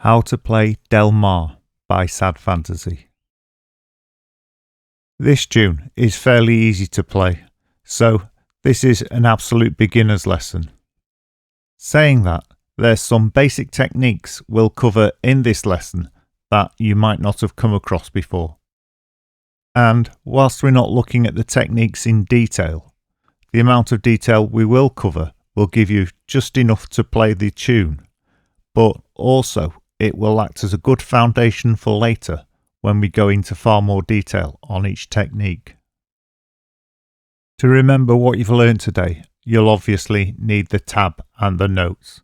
How to play Del Mar by Sad Fantasy. This tune is fairly easy to play, so this is an absolute beginner's lesson. Saying that, there's some basic techniques we'll cover in this lesson that you might not have come across before. And whilst we're not looking at the techniques in detail, the amount of detail we will cover will give you just enough to play the tune, but also it will act as a good foundation for later when we go into far more detail on each technique. To remember what you've learned today, you'll obviously need the tab and the notes,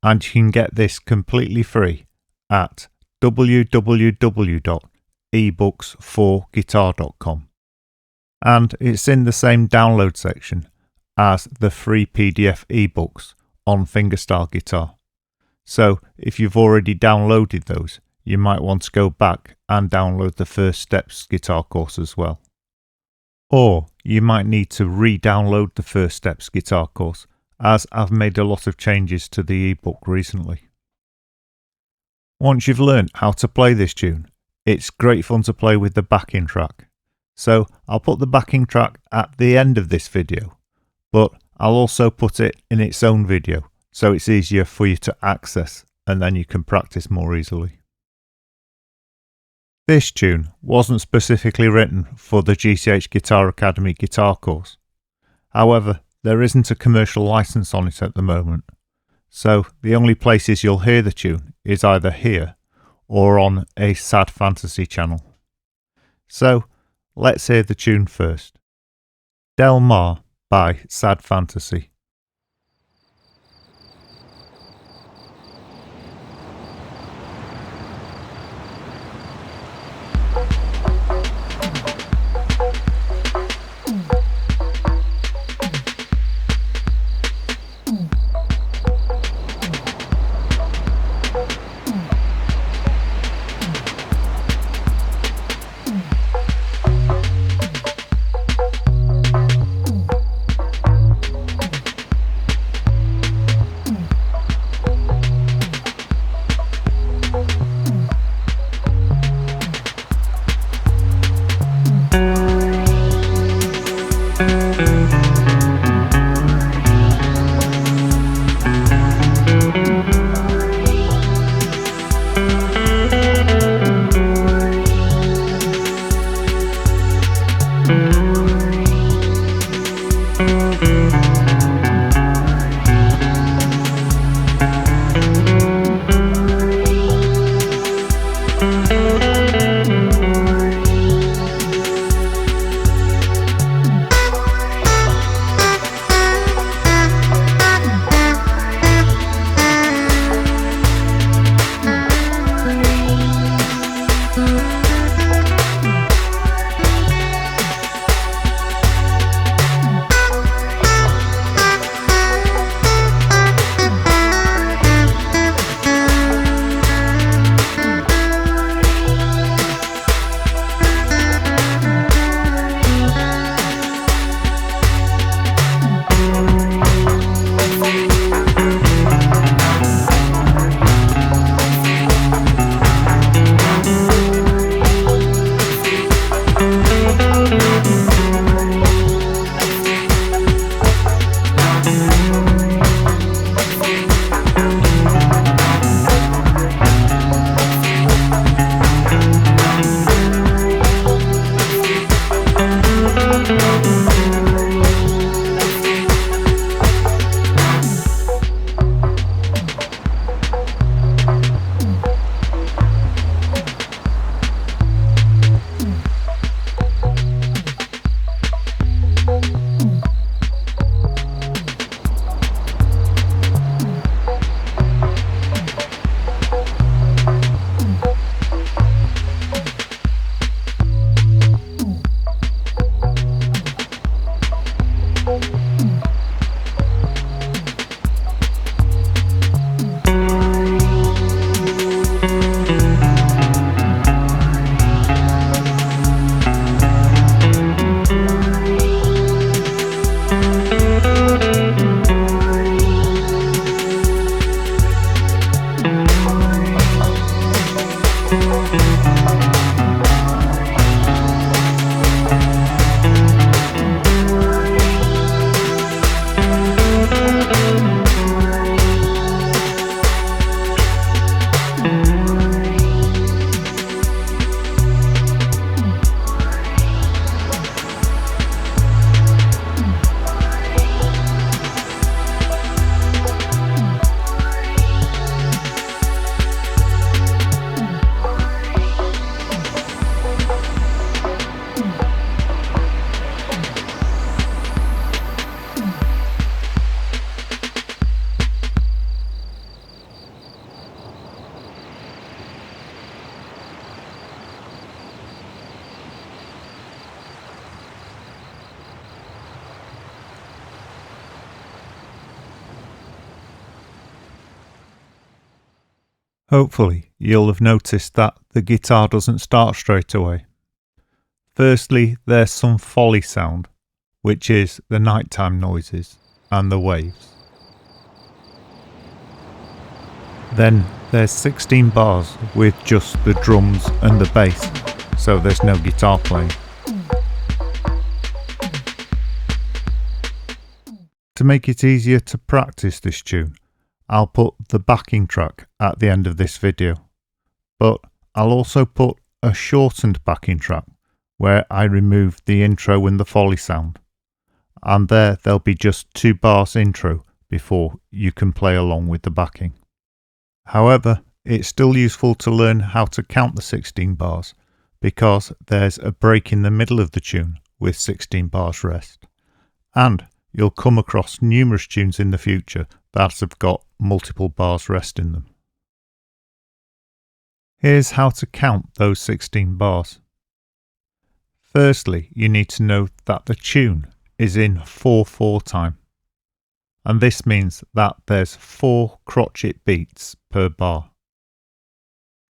and you can get this completely free at www.ebooks4guitar.com, and it's in the same download section as the free PDF ebooks on fingerstyle guitar. So if you've already downloaded those, you might want to go back and download the First Steps guitar course as well. Or you might need to re-download the First Steps guitar course, as I've made a lot of changes to the ebook recently. Once you've learned how to play this tune, it's great fun to play with the backing track. So I'll put the backing track at the end of this video, but I'll also put it in its own video, so it's easier for you to access and then you can practice more easily. This tune wasn't specifically written for the GCH Guitar Academy guitar course. However, there isn't a commercial license on it at the moment, so the only places you'll hear the tune is either here or on a Sad Fantasy channel. So let's hear the tune first. Del Mar by Sad Fantasy. Hopefully you'll have noticed that the guitar doesn't start straight away. Firstly, there's some foley sound, which is the nighttime noises and the waves. Then there's 16 bars with just the drums and the bass, so there's no guitar playing. To make it easier to practice this tune, I'll put the backing track at the end of this video, but I'll also put a shortened backing track where I remove the intro and the foley sound, and there'll be just 2 bars intro before you can play along with the backing. However, it's still useful to learn how to count the 16 bars because there's a break in the middle of the tune with 16 bars rest, and you'll come across numerous tunes in the future that have got multiple bars rest in them. Here's how to count those 16 bars. Firstly, you need to know that the tune is in 4/4 time, and this means that there's 4 crotchet beats per bar.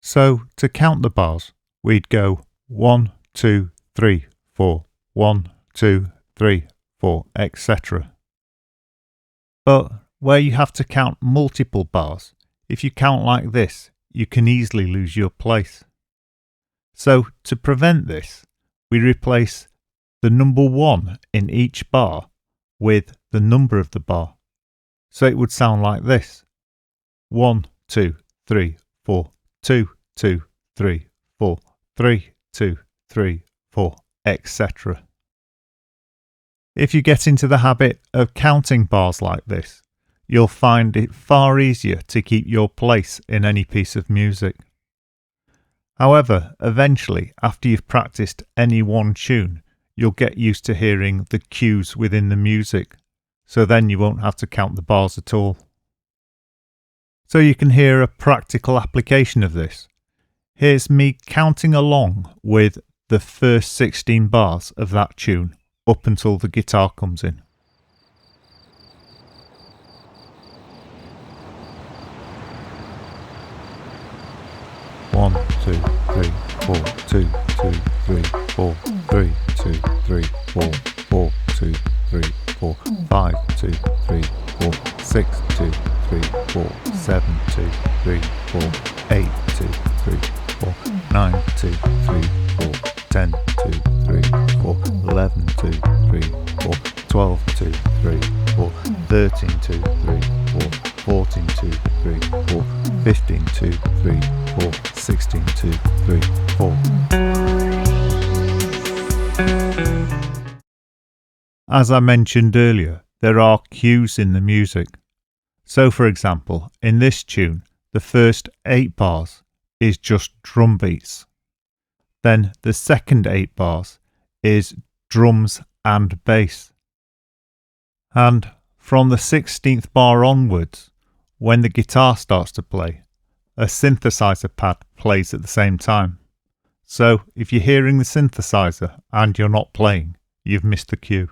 So to count the bars, we'd go 1, 2, 3, 4, 1, 2, 3, 4, etc. But where you have to count multiple bars, if you count like this, you can easily lose your place. So to prevent this, we replace the number 1 in each bar with the number of the bar. So it would sound like this: 1, 2, 3, 4, 2, 2, 3, 4, 3, 2, 3, 4, etc. If you get into the habit of counting bars like this, you'll find it far easier to keep your place in any piece of music. However, eventually, after you've practiced any one tune, you'll get used to hearing the cues within the music, so then you won't have to count the bars at all. So you can hear a practical application of this. Here's me counting along with the first 16 bars of that tune up until the guitar comes in. One, 2, 3, 4, 2, 2, 3, 4, 3, 2, 3, 4, 4, 2, 3, 4, 5, 2, 3, 4, 6, 2, 3, 4, 7, 2, 3, 4, 8, 2, 3, 4, 9, 2, 3, 4, 10, 2, 3, 4, 11, 2, 3, 4, 12, 2, 3, 4, 13, 2, 3, 4, 14, 2, 3, 4, 15, 2, 3, 4, 16, 2, 3, 4. As I mentioned earlier, there are cues in the music. So for example, in this tune, the first 8 bars is just drum beats. Then the second 8 bars is drums and bass. And from the 16th bar onwards, when the guitar starts to play, a synthesizer pad plays at the same time. So if you're hearing the synthesizer and you're not playing, you've missed the cue.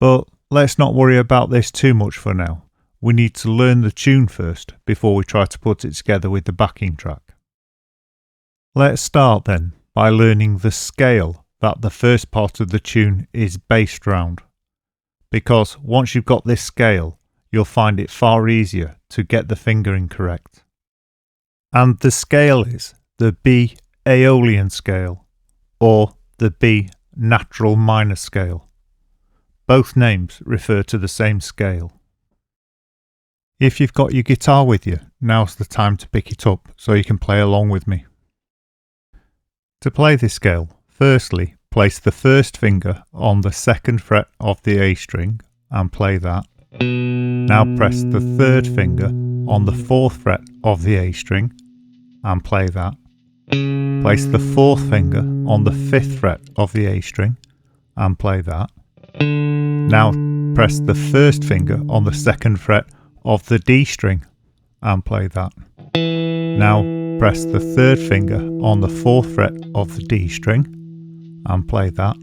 But let's not worry about this too much for now. We need to learn the tune first before we try to put it together with the backing track. Let's start then by learning the scale that the first part of the tune is based round. Because once you've got this scale, you'll find it far easier to get the fingering correct. And the scale is the B Aeolian scale or the B natural minor scale. Both names refer to the same scale. If you've got your guitar with you, now's the time to pick it up so you can play along with me. To play this scale, firstly place the first finger on the 2nd fret of the A string and play that. Now press the 3rd finger on the 4th fret of the A string and play that. Place the 4th finger on the 5th fret of the A string and play that. Now press the 1st finger on the 2nd fret of the D string and play that. Now press the 3rd finger on the 4th fret of the D string and play that.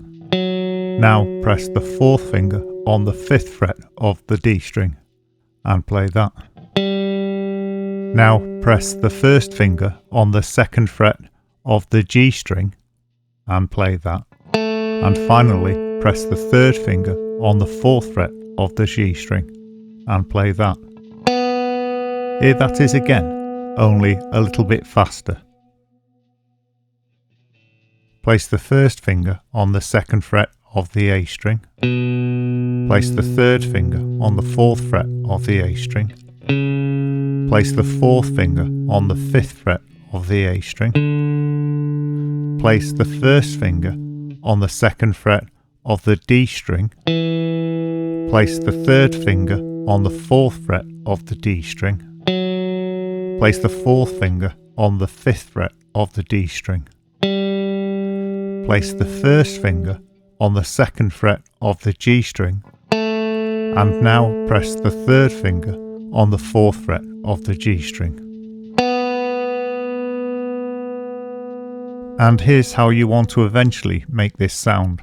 Now press the 4th finger on the 5th fret of the D string and play that. Now press the first finger on the second fret of the G string and play that. And finally press the third finger on the fourth fret of the G string and play that. Here that is again, only a little bit faster. Place the first finger on the second fret of the A string. Place the third finger on the fourth fret of the A string. Place the fourth finger on the fifth fret of the A string. Place the first finger on the second fret of the D string. Place the third finger on the fourth fret of the D string. Place the fourth finger on the fifth fret of the D string. Place the first finger on the second fret of the G string, and now press the third finger on the fourth fret of the G string. And here's how you want to eventually make this sound.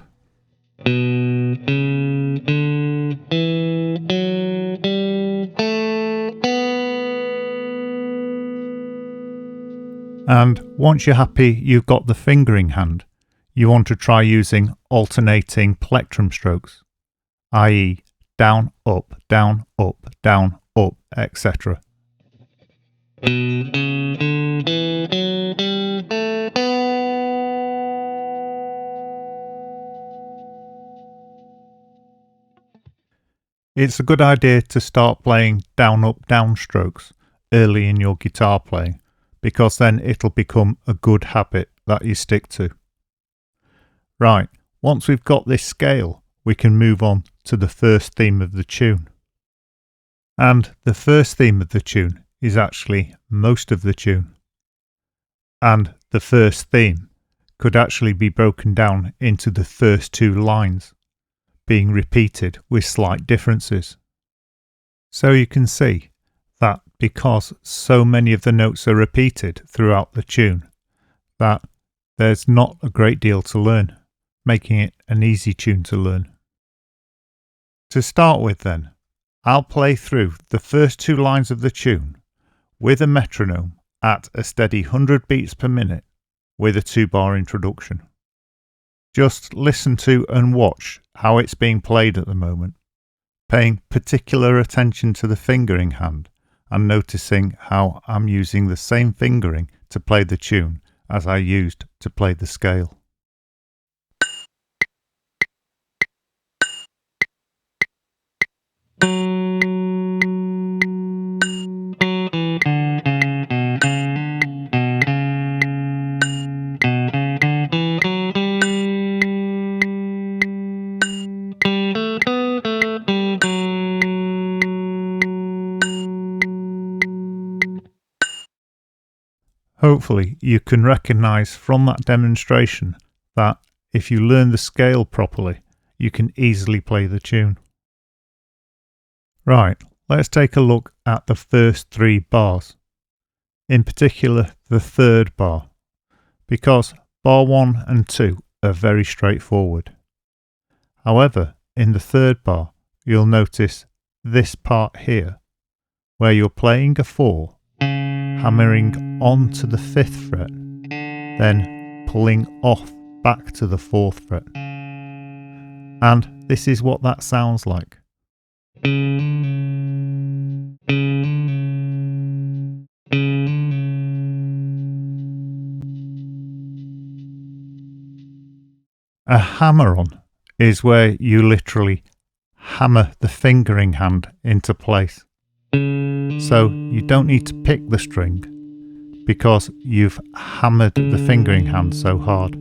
And once you're happy you've got the fingering hand, you want to try using alternating plectrum strokes, i.e. down, up, etc. It's a good idea to start playing down, up, down strokes early in your guitar playing, because then it'll become a good habit that you stick to. Right, once we've got this scale, we can move on to the first theme of the tune. And the first theme of the tune is actually most of the tune. And the first theme could actually be broken down into the first two lines, being repeated with slight differences. So you can see that because so many of the notes are repeated throughout the tune, that there's not a great deal to learn, making it an easy tune to learn. To start with then, I'll play through the first two lines of the tune with a metronome at a steady 100 beats per minute with a 2-bar introduction. Just listen to and watch how it's being played at the moment, paying particular attention to the fingering hand and noticing how I'm using the same fingering to play the tune as I used to play the scale. Hopefully you can recognise from that demonstration that if you learn the scale properly, you can easily play the tune. Right, let's take a look at the first 3 bars, in particular the third bar, because bar 1 and 2 are very straightforward. However, in the third bar, you'll notice this part here, where you're playing a 4, hammering onto the 5th fret, then pulling off back to the 4th fret. And this is what that sounds like. A hammer-on is where you literally hammer the fingering hand into place. So you don't need to pick the string because you've hammered the fingering hand so hard.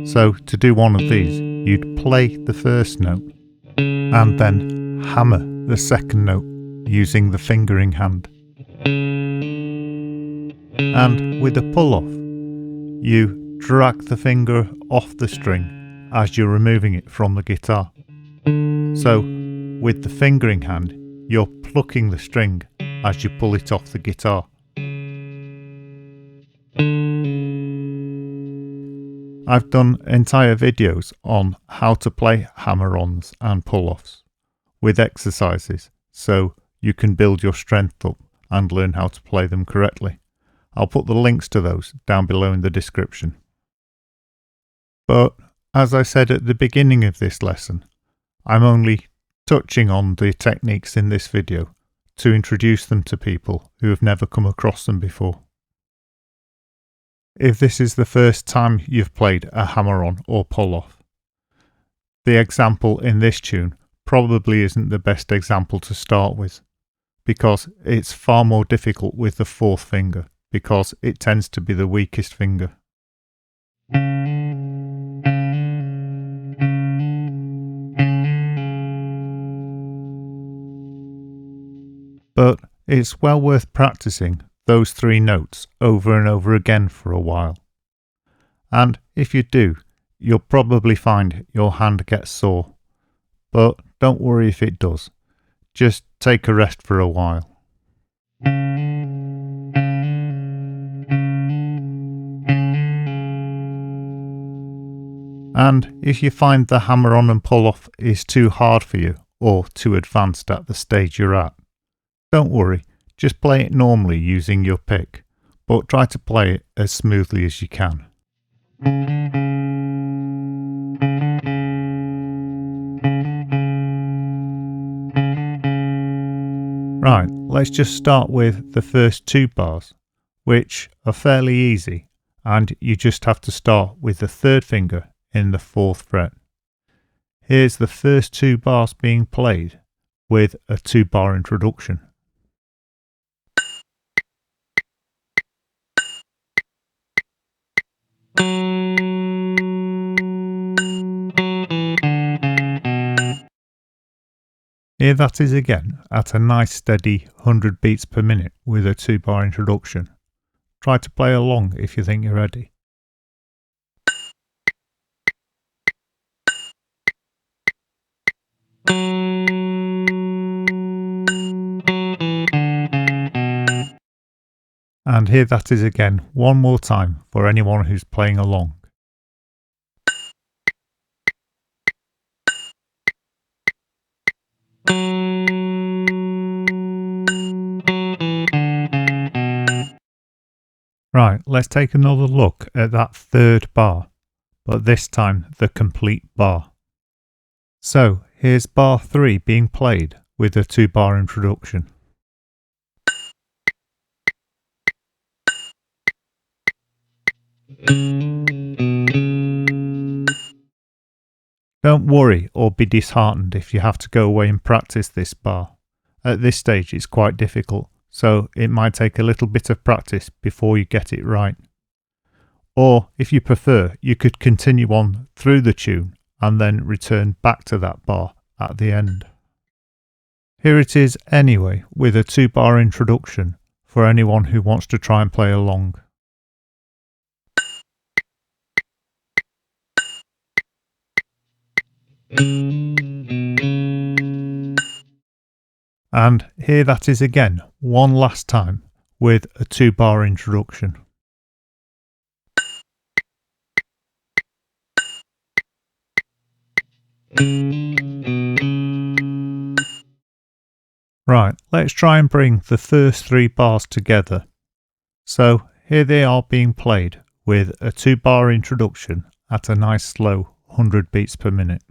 So to do one of these, you'd play the first note and then hammer the second note using the fingering hand. And with a pull-off, you drag the finger off the string as you're removing it from the guitar. So with the fingering hand, you're plucking the string as you pull it off the guitar. I've done entire videos on how to play hammer-ons and pull-offs with exercises, so you can build your strength up and learn how to play them correctly. I'll put the links to those down below in the description. But as I said at the beginning of this lesson, I'm only touching on the techniques in this video to introduce them to people who have never come across them before. If this is the first time you've played a hammer-on or pull-off, the example in this tune probably isn't the best example to start with, because it's far more difficult with the fourth finger, because it tends to be the weakest finger. But it's well worth practicing those three notes over and over again for a while. And if you do, you'll probably find your hand gets sore. But don't worry if it does. Just take a rest for a while. And if you find the hammer-on and pull-off is too hard for you or too advanced at the stage you're at, don't worry, just play it normally using your pick, but try to play it as smoothly as you can. Right, let's just start with the first two bars, which are fairly easy, and you just have to start with the third finger in the 4th fret. Here's the first two bars being played with a 2-bar introduction. Here that is again at a nice steady 100 beats per minute with a 2-bar introduction. Try to play along if you think you're ready. And here that is again one more time for anyone who's playing along. Right, let's take another look at that third bar, but this time the complete bar. So here's bar 3 being played with a 2-bar introduction. Don't worry or be disheartened if you have to go away and practice this bar. At this stage it's quite difficult, so it might take a little bit of practice before you get it right. Or if you prefer, you could continue on through the tune and then return back to that bar at the end. Here it is anyway with a 2-bar introduction for anyone who wants to try and play along. And here that is again one last time with a 2-bar introduction. Right, let's try and bring the first 3 bars together. So here they are being played with a 2-bar introduction at a nice slow 100 beats per minute.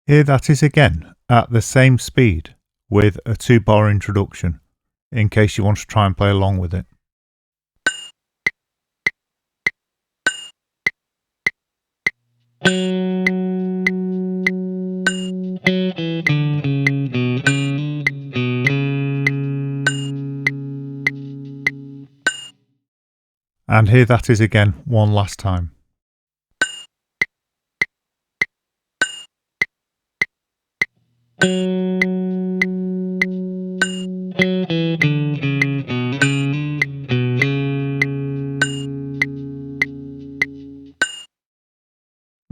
Here that is again at the same speed with a 2-bar introduction, in case you want to try and play along with it. And here that is again one last time.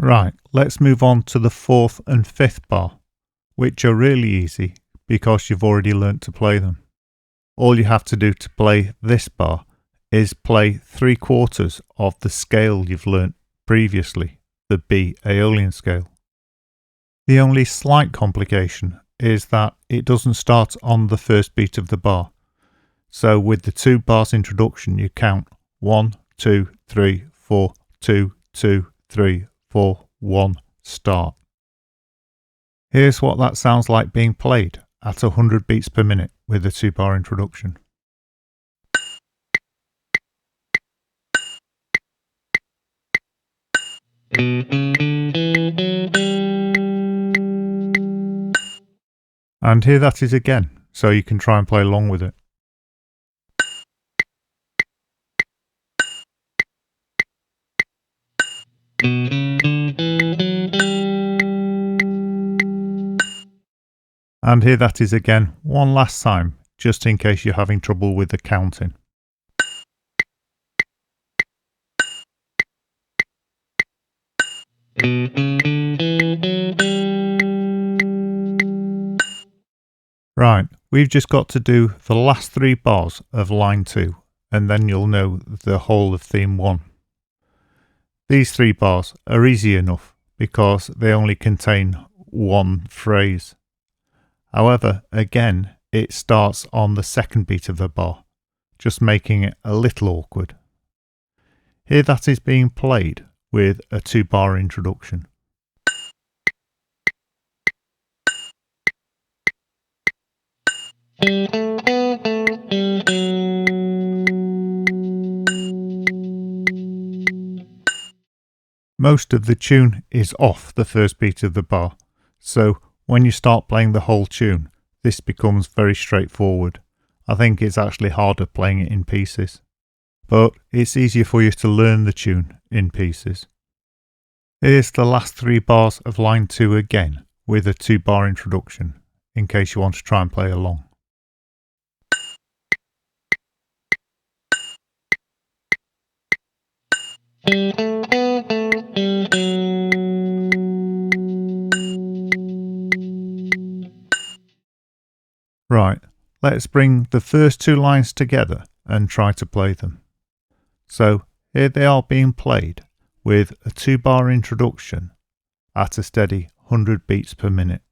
Right, let's move on to the 4th and 5th bar, which are really easy because you've already learnt to play them. all you have to do to play this bar is play 3/4 of the scale you've learnt previously, the B Aeolian scale. The only slight complication is that it doesn't start on the first beat of the bar. So with the 2 bars introduction, you count 1, 2, 3, 4, 2, 2, 3, 4, 1, start. Here's what that sounds like being played at 100 beats per minute with a 2-bar introduction. And here that is again, so you can try and play along with it. And here that is again, one last time, just in case you're having trouble with the counting. Right, we've just got to do the last 3 bars of line 2, and then you'll know the whole of theme 1. These 3 bars are easy enough because they only contain one phrase. However, again, it starts on the second beat of the bar, just making it a little awkward. Here that is being played with a 2-bar introduction. Most of the tune is off the first beat of the bar, so when you start playing the whole tune, this becomes very straightforward. I think it's actually harder playing it in pieces, but it's easier for you to learn the tune in pieces. Here's the last 3 bars of line 2 again, with a 2-bar introduction, in case you want to try and play along. Right, let's bring the first 2 lines together and try to play them. So here they are being played with a 2-bar introduction at a steady 100 beats per minute.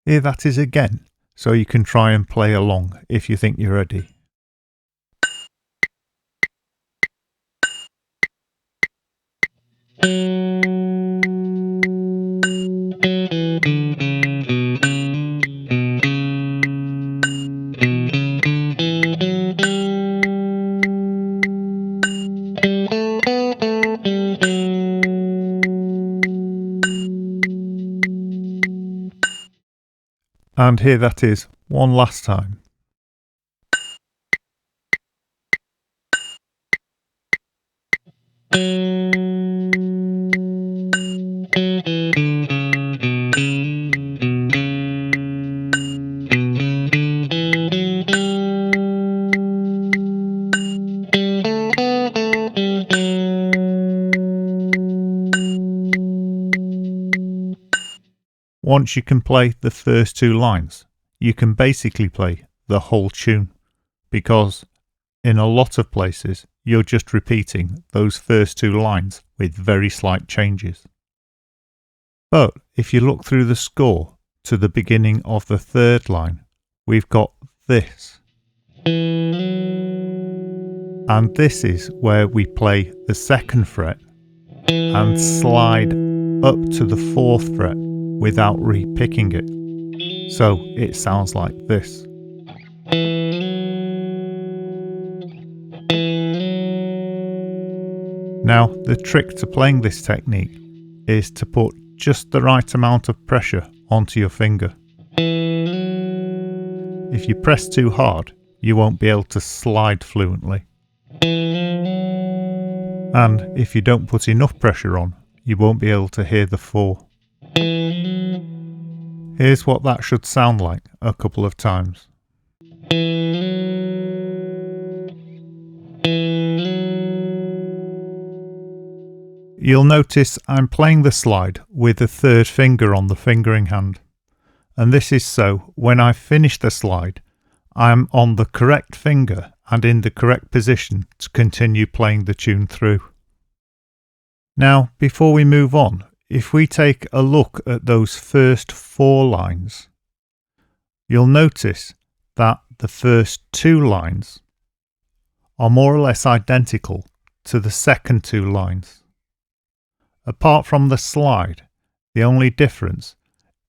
Here that is again, so you can try and play along if you think you're ready. And here that is one last time. Once you can play the first 2 lines, you can basically play the whole tune, because in a lot of places you're just repeating those first 2 lines with very slight changes. But if you look through the score to the beginning of the 3rd line, we've got this. And this is where we play the 2nd fret and slide up to the 4th fret without re-picking it. So it sounds like this. Now, the trick to playing this technique is to put just the right amount of pressure onto your finger. If you press too hard, you won't be able to slide fluently. And if you don't put enough pressure on, you won't be able to hear the 4. Here's what that should sound like a couple of times. You'll notice I'm playing the slide with the 3rd finger on the fingering hand, and this is so when I finish the slide, I'm on the correct finger and in the correct position to continue playing the tune through. Now, before we move on, if we take a look at those first 4 lines, you'll notice that the first 2 lines are more or less identical to the second 2 lines. Apart from the slide, the only difference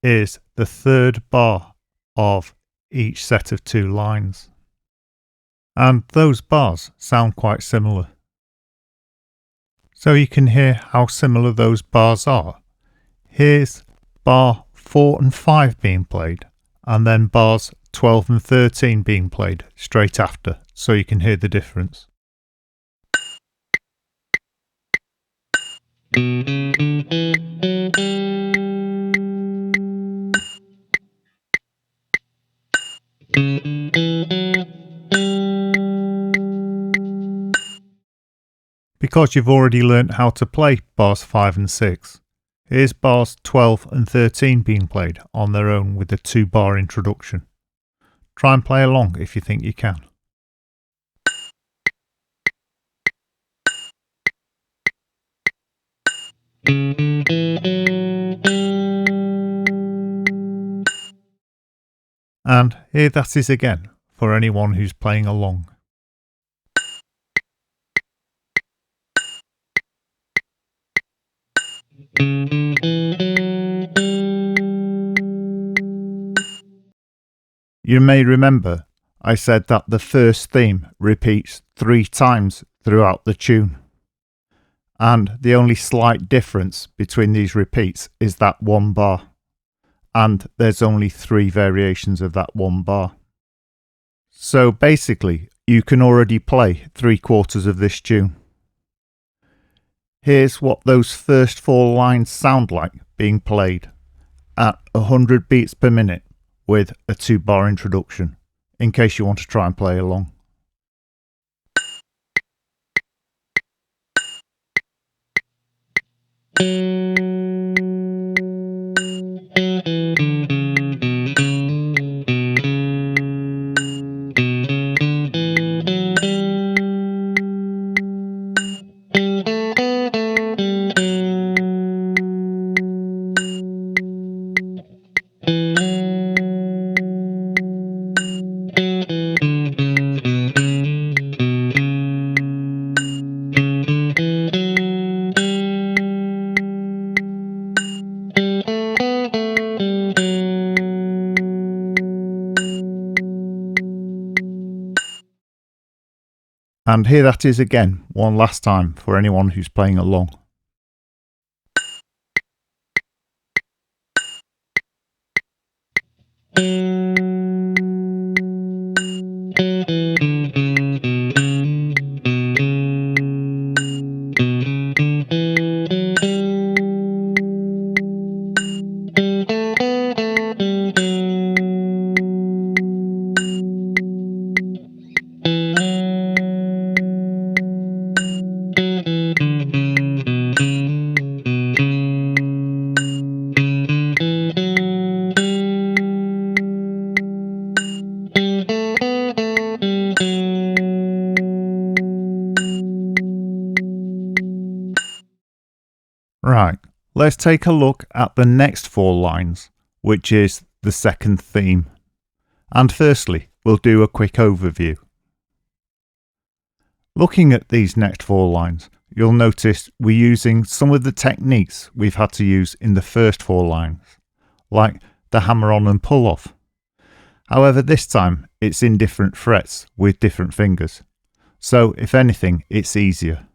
is the 3rd bar of each set of 2 lines. And those bars sound quite similar. So you can hear how similar those bars are. Here's bar 4 and 5 being played, and then bars 12 and 13 being played straight after, so you can hear the difference. Because you've already learnt how to play bars 5 and 6, here's bars 12 and 13 being played on their own with a 2-bar introduction. Try and play along if you think you can. And here that is again for anyone who's playing along. You may remember I said that the first theme repeats 3 times throughout the tune. And the only slight difference between these repeats is that 1 bar. And there's only 3 variations of that 1 bar. So basically, you can already play 3/4 of this tune. Here's what those first 4 lines sound like being played at 100 beats per minute with a 2-bar introduction, in case you want to try and play along. And here that is again, one last time for anyone who's playing along. Right, let's take a look at the next 4 lines, which is the second theme. And firstly, we'll do a quick overview. Looking at these next 4 lines, you'll notice we're using some of the techniques we've had to use in the first 4 lines, like the hammer on and pull off. However, this time it's in different frets with different fingers. So if anything, it's easier.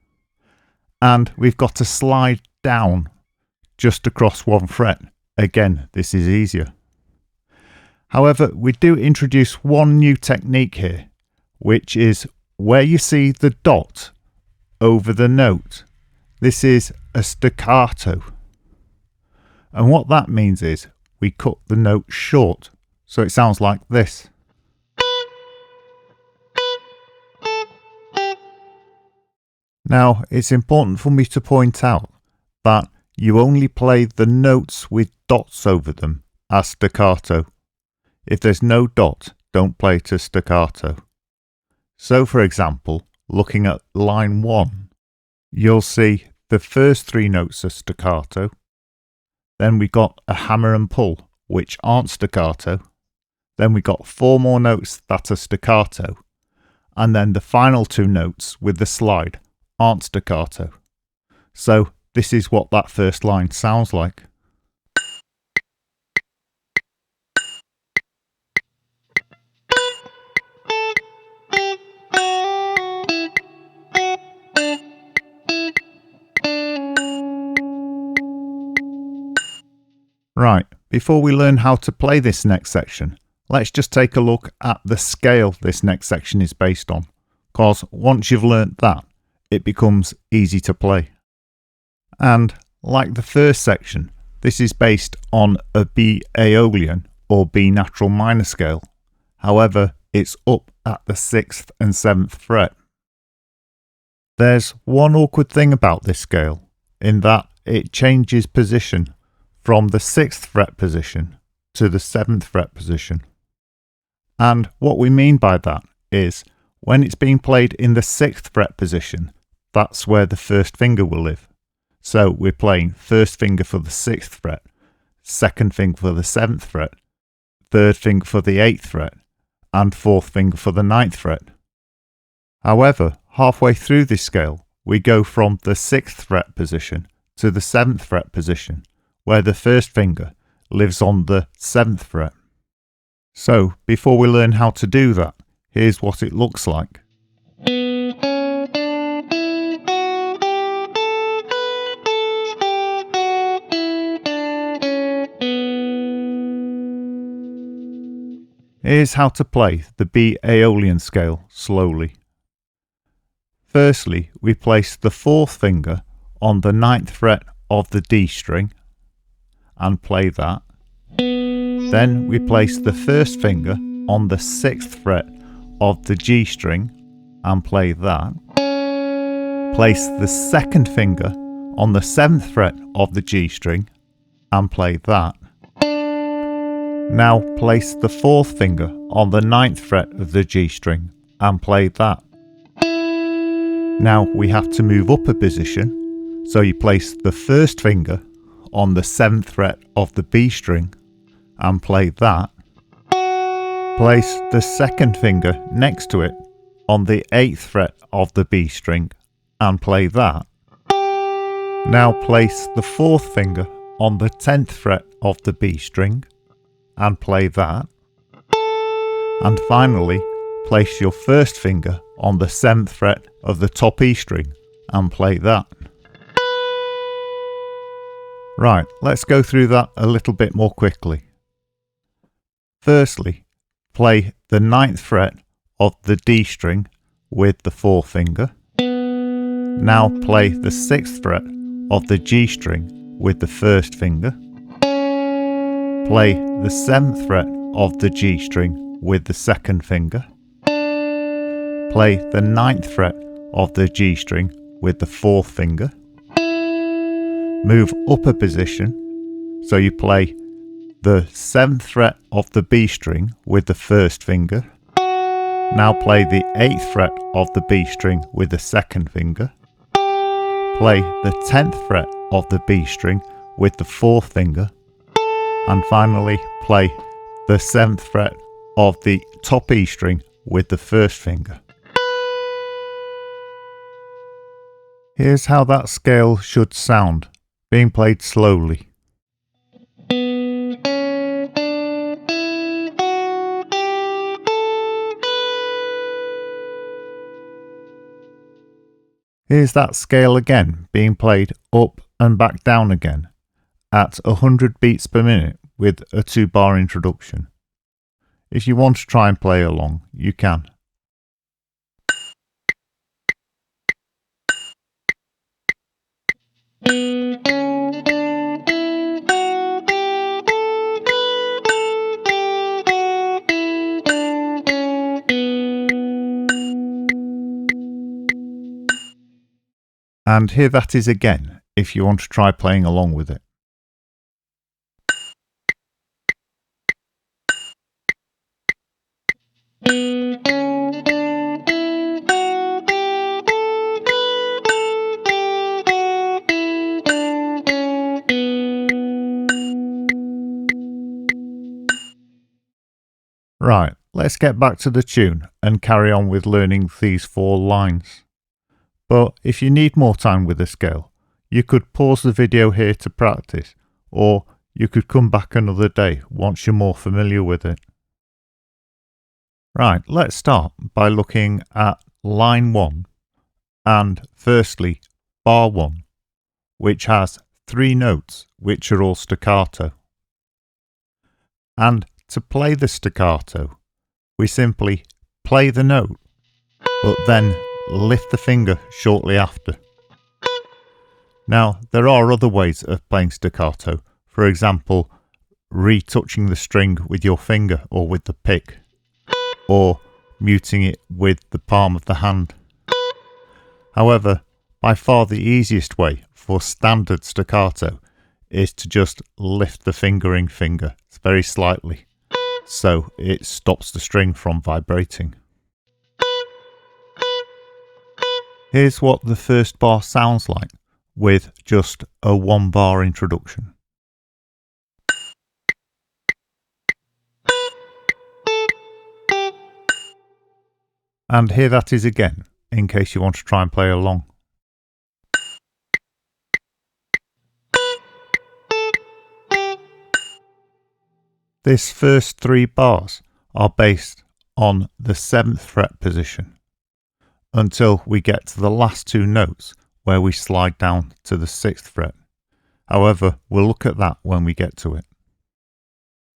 And we've got to slide down just across 1 fret. Again, this is easier. However, we do introduce one new technique here, which is where you see the dot over the note. This is a staccato. And what that means is we cut the note short, so it sounds like this. Now, it's important for me to point out that you only play the notes with dots over them as staccato. If there's no dot, don't play it as staccato. So for example, looking at line 1, you'll see the first 3 notes are staccato. Then we got a hammer and pull, which aren't staccato. Then we got 4 more notes that are staccato. And then the final 2 notes with the slide aren't staccato. So this is what that first line sounds like. Right, before we learn how to play this next section, let's just take a look at the scale this next section is based on, because once you've learnt that, it becomes easy to play. And like the first section, this is based on a B Aeolian or B natural minor scale. However, it's up at the 6th and 7th fret. There's one awkward thing about this scale, in that it changes position from the 6th fret position to the 7th fret position. And what we mean by that is when it's being played in the 6th fret position, that's where the first finger will live. So we're playing first finger for the 6th fret, second finger for the 7th fret, third finger for the 8th fret, and fourth finger for the 9th fret. However, halfway through this scale, we go from the 6th fret position to the 7th fret position, where the first finger lives on the 7th fret. So, before we learn how to do that, here's what it looks like. Here's how to play the B Aeolian scale slowly. Firstly, we place the 4th finger on the 9th fret of the D string and play that. Then we place the first finger on the 6th fret of the G string and play that. Place the second finger on the 7th fret of the G string and play that. Now place the 4th finger on the 9th fret of the G string and play that. Now we have to move up a position, so you place the first finger on the 7th fret of the B string and play that. Place the second finger next to it on the 8th fret of the B string and play that. Now place the 4th finger on the 10th fret of the B string and play that. And finally, place your first finger on the 7th fret of the top E string and play that. Right, let's go through that a little bit more quickly. Firstly, play the 9th fret of the D string with the 4th finger. Now play the 6th fret of the G string with the first finger. Play the 7th fret of the G string with the second finger. Play the 9th fret of the G string with the 4th finger. Move up a position, so you play the 7th fret of the B string with the first finger. Now play the 8th fret of the B string with the second finger. Play the 10th fret of the B string with the 4th finger. And finally play the 7th fret of the top E string with the first finger. Here's how that scale should sound, being played slowly. Here's that scale again, being played up and back down again at 100 beats per minute with a 2-bar introduction. If you want to try and play along, you can. And here that is again, if you want to try playing along with it. Right, let's get back to the tune and carry on with learning these 4 lines. But if you need more time with the scale, you could pause the video here to practice, or you could come back another day once you're more familiar with it. Right, let's start by looking at line 1 and firstly bar 1, which has 3 notes which are all staccato. And to play the staccato, we simply play the note, but then lift the finger shortly after. Now, there are other ways of playing staccato, for example, retouching the string with your finger or with the pick, or muting it with the palm of the hand. However, by far the easiest way for standard staccato is to just lift the fingering finger very slightly, so it stops the string from vibrating. Here's what the first bar sounds like with just a 1 bar introduction. And here that is again, in case you want to try and play along. This first 3 bars are based on the 7th fret position until we get to the last 2 notes where we slide down to the 6th fret. However, we'll look at that when we get to it.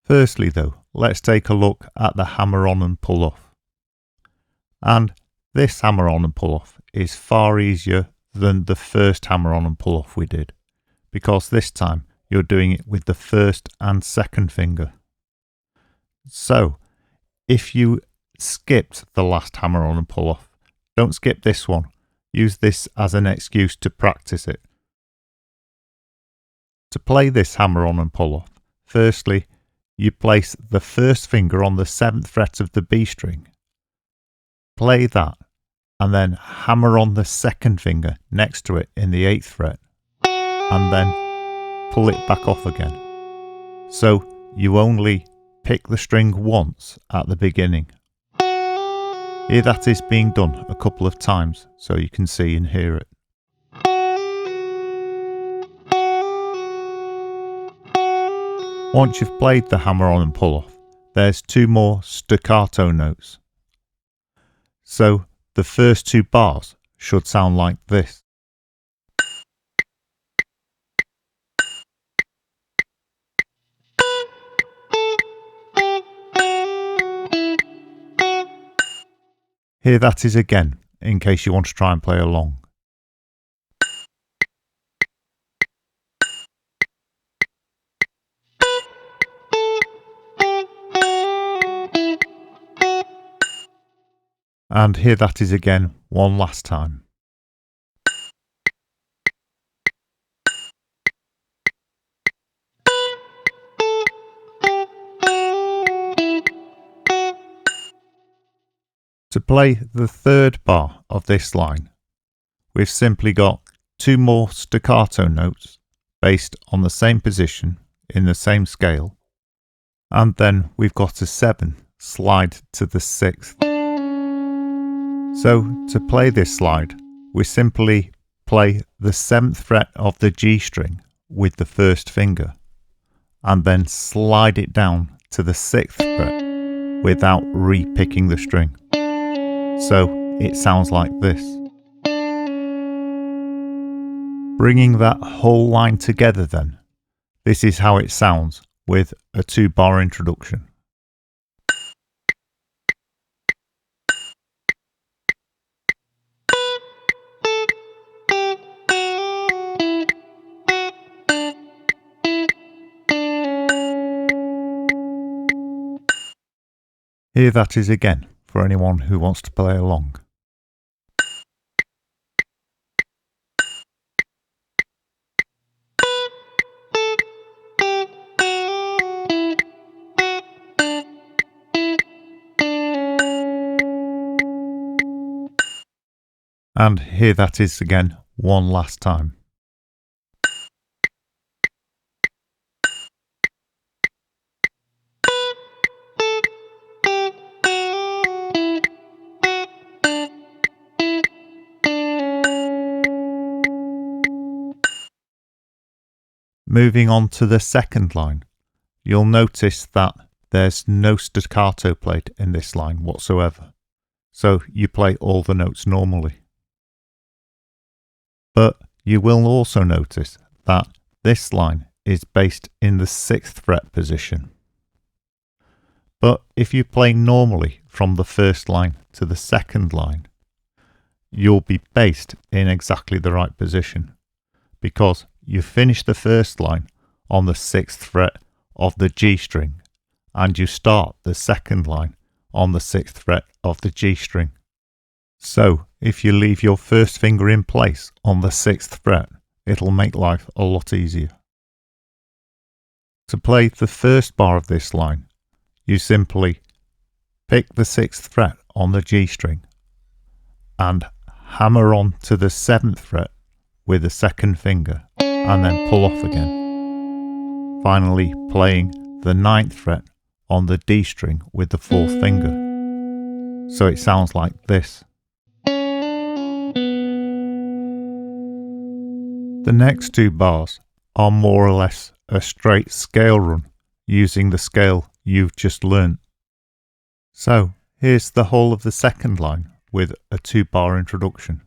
Firstly though, let's take a look at the hammer on and pull off. And this hammer on and pull off is far easier than the first hammer on and pull off we did, because this time you're doing it with the 1st and 2nd finger. So, if you skipped the last hammer on and pull off, don't skip this one. Use this as an excuse to practice it. To play this hammer on and pull off, firstly, you place the 1st finger on the 7th fret of the B string. Play that, and then hammer on the 2nd finger next to it in the 8th fret, and then pull it back off again. So you only pick the string once at the beginning. Here that is being done a couple of times so you can see and hear it. Once you've played the hammer on and pull off, there's 2 more staccato notes. So the first 2 bars should sound like this. Here that is again, in case you want to try and play along. And here that is again, one last time. To play the 3rd bar of this line, we've simply got 2 more staccato notes based on the same position in the same scale, and then we've got a 7 slide to the 6th. So to play this slide, we simply play the 7th fret of the G string with the 1st finger, and then slide it down to the 6th fret without re-picking the string. So it sounds like this. Bringing that whole line together then, this is how it sounds with a 2 bar introduction. Here that is again for anyone who wants to play along. And here that is again one last time. Moving on to the second line, you'll notice that there's no staccato played in this line whatsoever, so you play all the notes normally. But you will also notice that this line is based in the 6th fret position. But if you play normally from the first line to the second line, you'll be based in exactly the right position, because you finish the first line on the 6th fret of the G string, and you start the second line on the 6th fret of the G string. So if you leave your first finger in place on the 6th fret, it'll make life a lot easier. To play the first bar of this line, you simply pick the 6th fret on the G string and hammer on to the 7th fret with the second finger and then pull off again. Finally playing the 9th fret on the D string with the 4th finger. So it sounds like this. The next two bars are more or less a straight scale run using the scale you've just learnt. So here's the whole of the second line with a 2-bar introduction.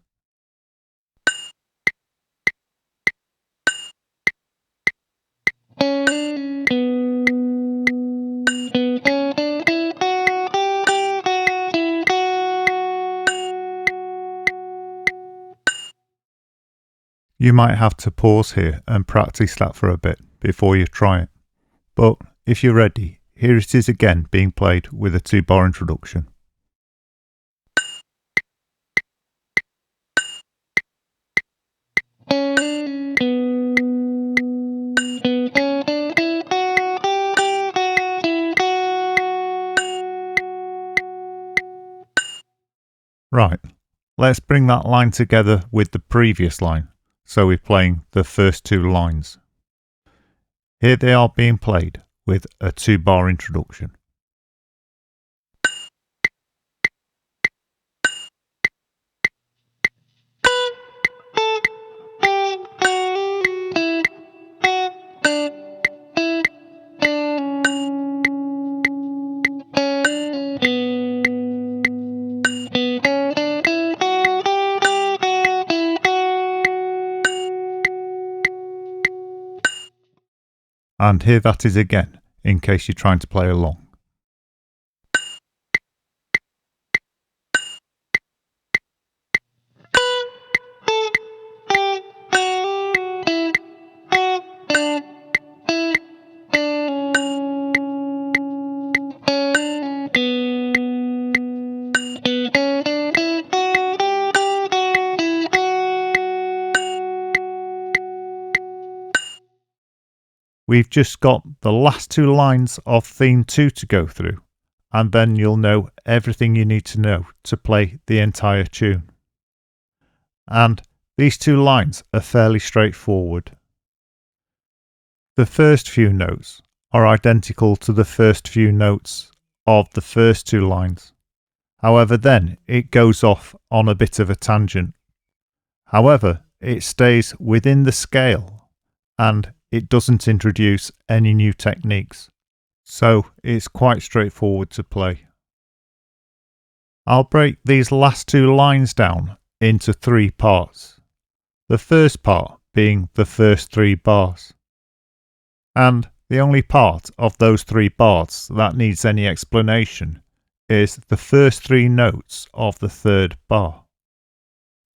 You might have to pause here and practice that for a bit before you try it. But if you're ready, here it is again being played with a 2-bar introduction. Right, let's bring that line together with the previous line. So we're playing the first two lines. Here they are being played with a 2-bar introduction. And here that is again, in case you're trying to play along. We've just got the last two lines of theme 2 to go through, and then you'll know everything you need to know to play the entire tune. And these two lines are fairly straightforward. The first few notes are identical to the first few notes of the first two lines. However, then it goes off on a bit of a tangent. However, it stays within the scale and it doesn't introduce any new techniques, so it's quite straightforward to play. I'll break these last two lines down into 3 parts, the first part being the first 3 bars. And the only part of those 3 bars that needs any explanation is the first 3 notes of the 3rd bar.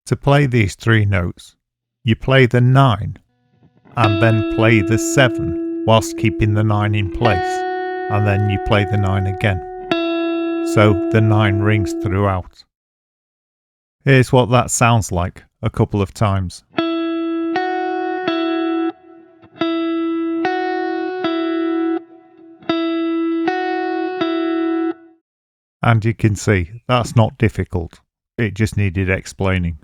To play these 3 notes, you play the 9 and then play the 7 whilst keeping the 9 in place, and then you play the 9 again. So the 9 rings throughout. Here's what that sounds like a couple of times. And you can see that's not difficult, it just needed explaining.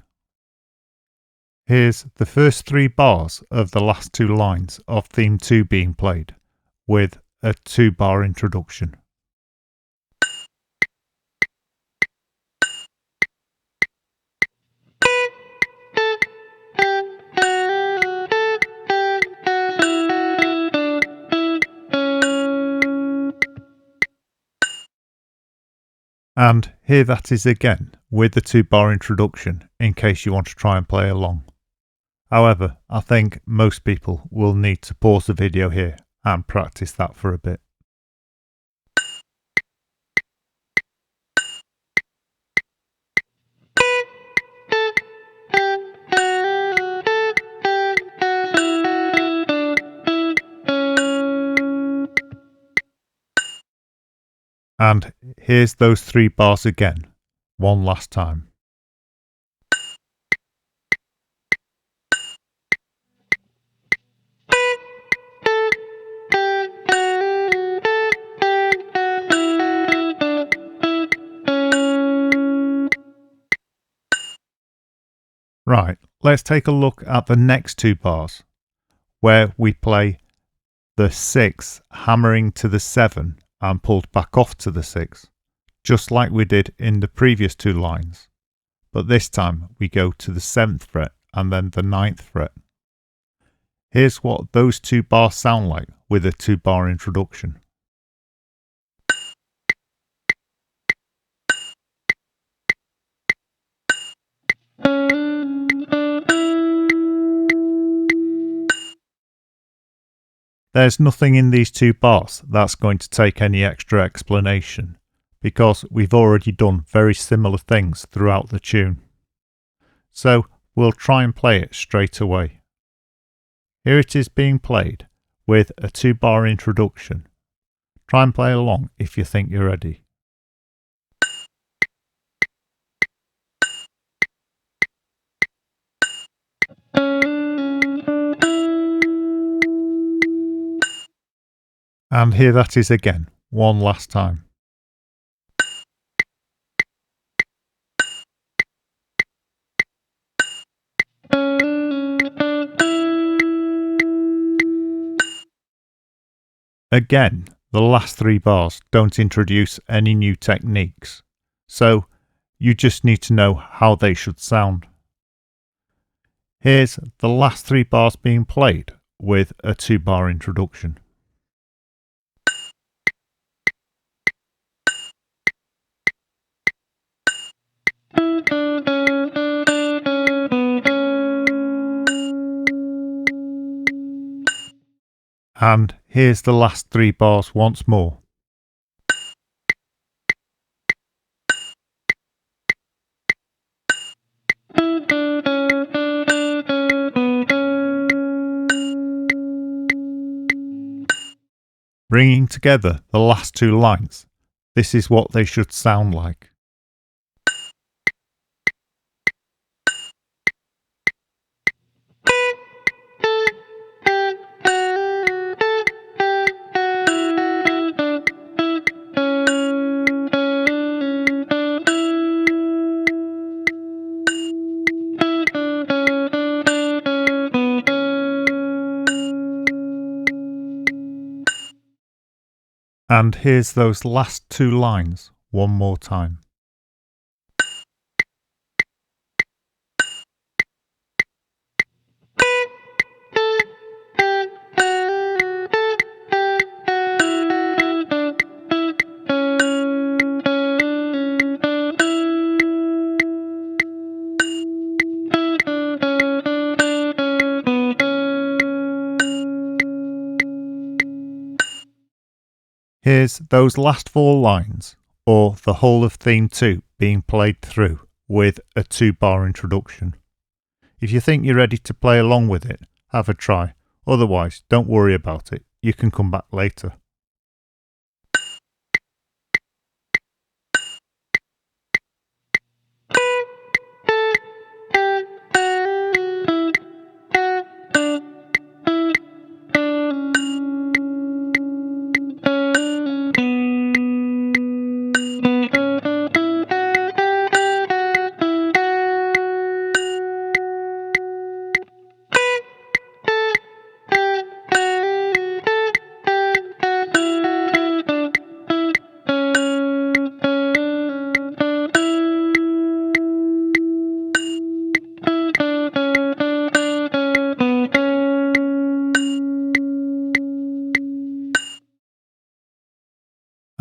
Here's the first 3 bars of the last 2 lines of theme 2 being played, with a 2-bar introduction. And here that is again, with the 2-bar introduction, in case you want to try and play along. However, I think most people will need to pause the video here and practice that for a bit. And here's those 3 bars again, one last time. Right, let's take a look at the next 2 bars, where we play the 6 hammering to the 7 and pulled back off to the 6, just like we did in the previous 2 lines. But this time we go to the 7th fret and then the 9th fret. Here's what those 2 bars sound like with a 2-bar introduction. There's nothing in these 2 bars that's going to take any extra explanation, because we've already done very similar things throughout the tune. So we'll try and play it straight away. Here it is being played with a 2-bar introduction. Try and play along if you think you're ready. And here that is again, one last time. Again, the last 3 bars don't introduce any new techniques, so you just need to know how they should sound. Here's the last 3 bars being played with a 2-bar introduction. And here's the last 3 bars once more. Bringing together the last 2 lines, this is what they should sound like. And here's those last 2 lines one more time. Here's those last 4 lines, or the whole of theme 2 being played through with a 2-bar introduction. If you think you're ready to play along with it, have a try. Otherwise, don't worry about it. You can come back later.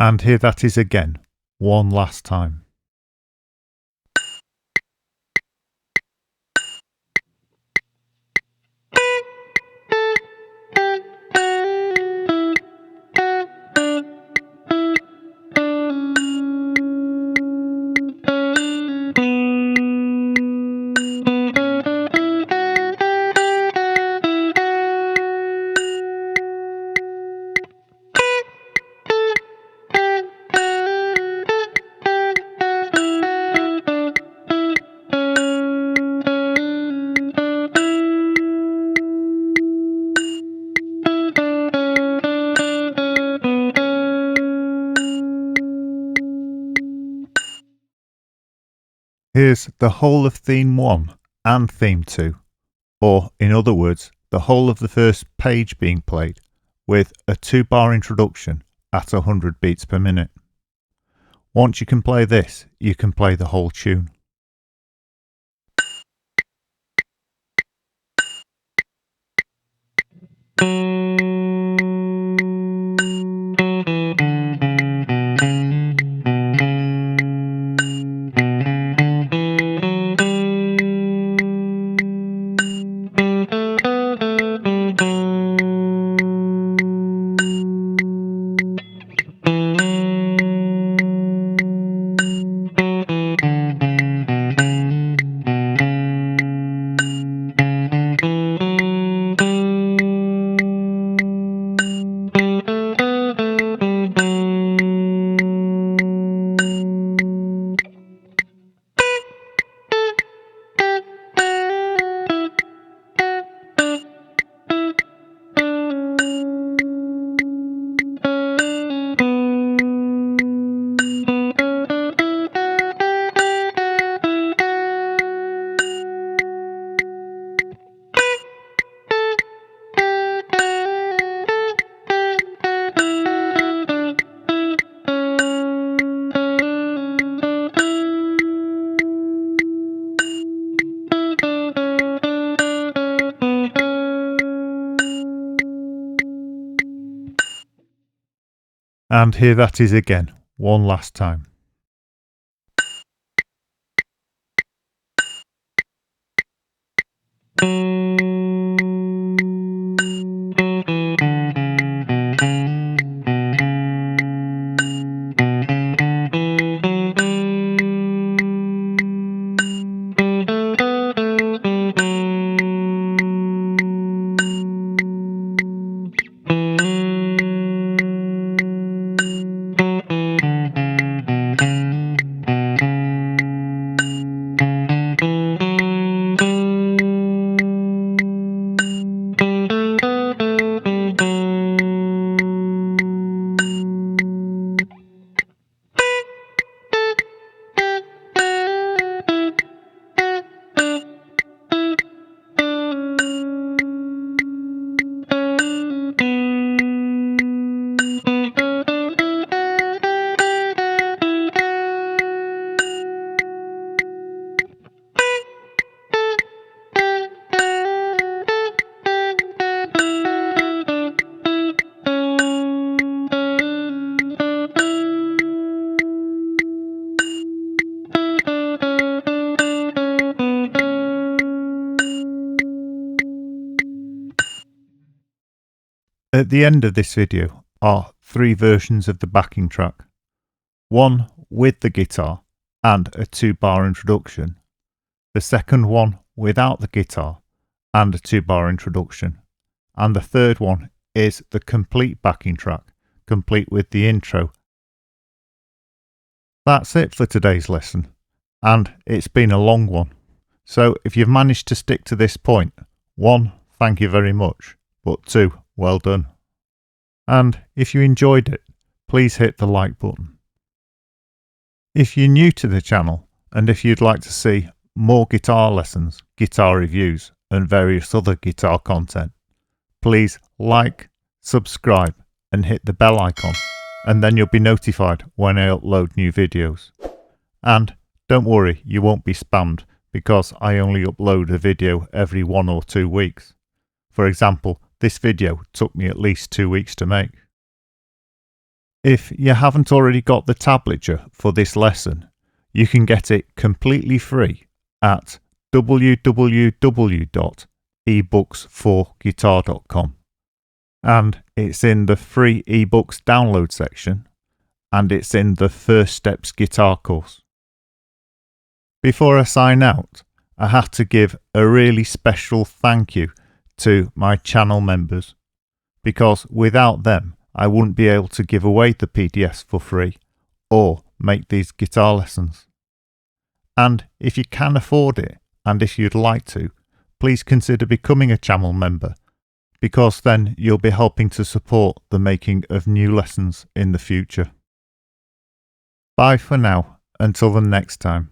And here that is again, one last time. Here's the whole of theme 1 and theme 2, or in other words, the whole of the first page being played with a 2-bar introduction at 100 beats per minute. Once you can play this, you can play the whole tune. And here that is again, one last time. At the end of this video are 3 versions of the backing track. One with the guitar and a 2-bar introduction. The second one without the guitar and a 2-bar introduction. And the third one is the complete backing track, complete with the intro. That's it for today's lesson, and it's been a long one. So if you've managed to stick to this point, 1, thank you very much, but 2, well done. And if you enjoyed it, please hit the like button. If you're new to the channel, and if you'd like to see more guitar lessons, guitar reviews, and various other guitar content, please like, subscribe, and hit the bell icon, and then you'll be notified when I upload new videos. And don't worry, you won't be spammed, because I only upload a video every 1 or 2 weeks. For example, this video took me at least 2 weeks to make. If you haven't already got the tablature for this lesson, you can get it completely free at www.ebooks4guitar.com, and it's in the free ebooks download section, and it's in the First Steps Guitar course. Before I sign out, I have to give a really special thank you to my channel members, because without them I wouldn't be able to give away the PDFs for free or make these guitar lessons. And if you can afford it, and if you'd like to, please consider becoming a channel member, because then you'll be helping to support the making of new lessons in the future. Bye for now, until the next time.